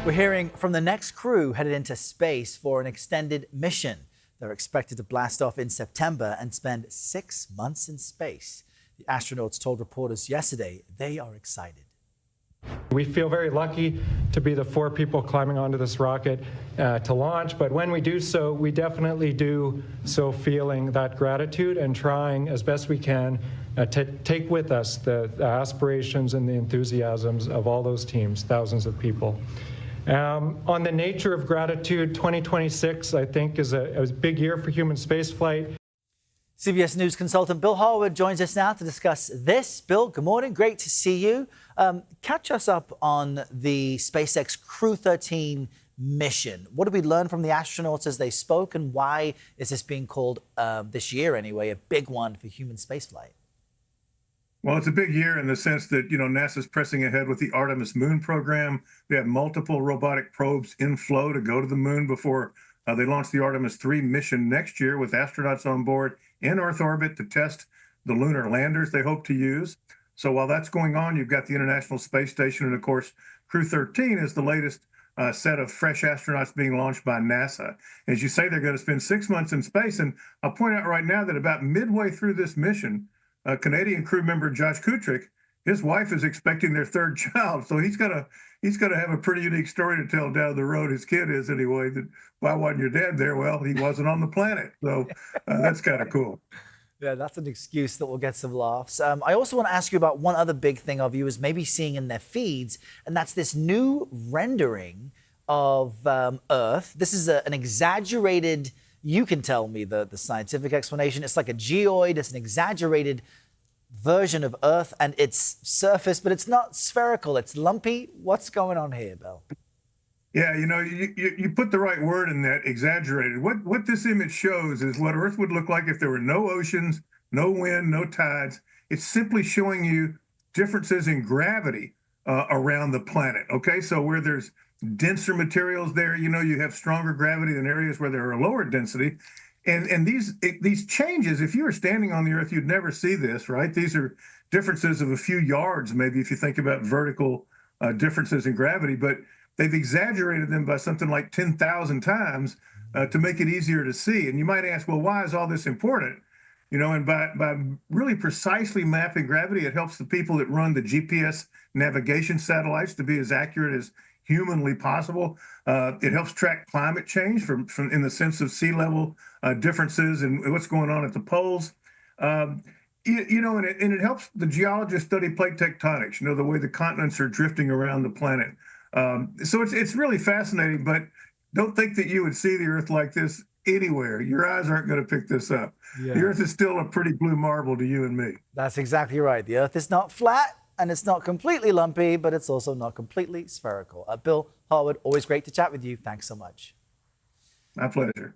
We're hearing from the next crew headed into space for an extended mission. They're expected to blast off in September and spend 6 months in space. The astronauts told reporters yesterday they are excited. We feel very lucky to be the 4 people climbing onto this rocket to launch, but when we do so, we definitely do so feeling that gratitude and trying as best we can to take with us the aspirations and the enthusiasms of all those teams, thousands of people. On the nature of gratitude, 2026, I think, is a big year for human spaceflight. CBS News consultant Bill Harwood joins us now to discuss this. Bill, good morning. Great to see you. Catch us up on the SpaceX Crew 13 mission. What did we learn from the astronauts as they spoke, and why is this being called, this year anyway, a big one for human spaceflight? Well, it's a big year in the sense that, NASA's pressing ahead with the Artemis moon program. They have multiple robotic probes in flow to go to the moon before they launch the Artemis 3 mission next year, with astronauts on board in Earth orbit to test the lunar landers they hope to use. So while that's going on, you've got the International Space Station, and of course, Crew 13 is the latest set of fresh astronauts being launched by NASA. As you say, they're going to spend 6 months in space, and I'll point out right now that about midway through this mission, Canadian crew member Josh Kutrick, his wife is expecting their 3rd child, so he's got to have a pretty unique story to tell down the road. His kid is anyway. That why wasn't your dad there? Well, he wasn't on the planet, so that's kind of cool. Yeah, that's an excuse that will get some laughs. I also want to ask you about one other big thing our viewers may be seeing in their feeds, and that's this new rendering of Earth. This is an exaggerated. You can tell me the scientific explanation. It's like a geoid. It's an exaggerated version of Earth and its surface, but it's not spherical. It's lumpy. What's going on here, Bill? Yeah, you put the right word in that, exaggerated. What this image shows is what Earth would look like if there were no oceans, no wind, no tides. It's simply showing you differences in gravity around the planet. Okay, so where there's denser materials there, you have stronger gravity than areas where there are lower density. And these changes, if you were standing on the Earth, you'd never see this, right? These are differences of a few yards, maybe, if you think about vertical differences in gravity, but they've exaggerated them by something like 10,000 times to make it easier to see. And you might ask, well, why is all this important? And by really precisely mapping gravity, it helps the people that run the GPS navigation satellites to be as accurate as humanly possible. It helps track climate change from in the sense of sea level differences and what's going on at the poles. And it helps the geologists study plate tectonics, the way the continents are drifting around the planet. So it's really fascinating, but don't think that you would see the Earth like this anywhere. Your eyes aren't going to pick this up. Yeah. The Earth is still a pretty blue marble to you and me. That's exactly right. The Earth is not flat, and it's not completely lumpy, but it's also not completely spherical. Bill Harwood, always great to chat with you. Thanks so much. My pleasure.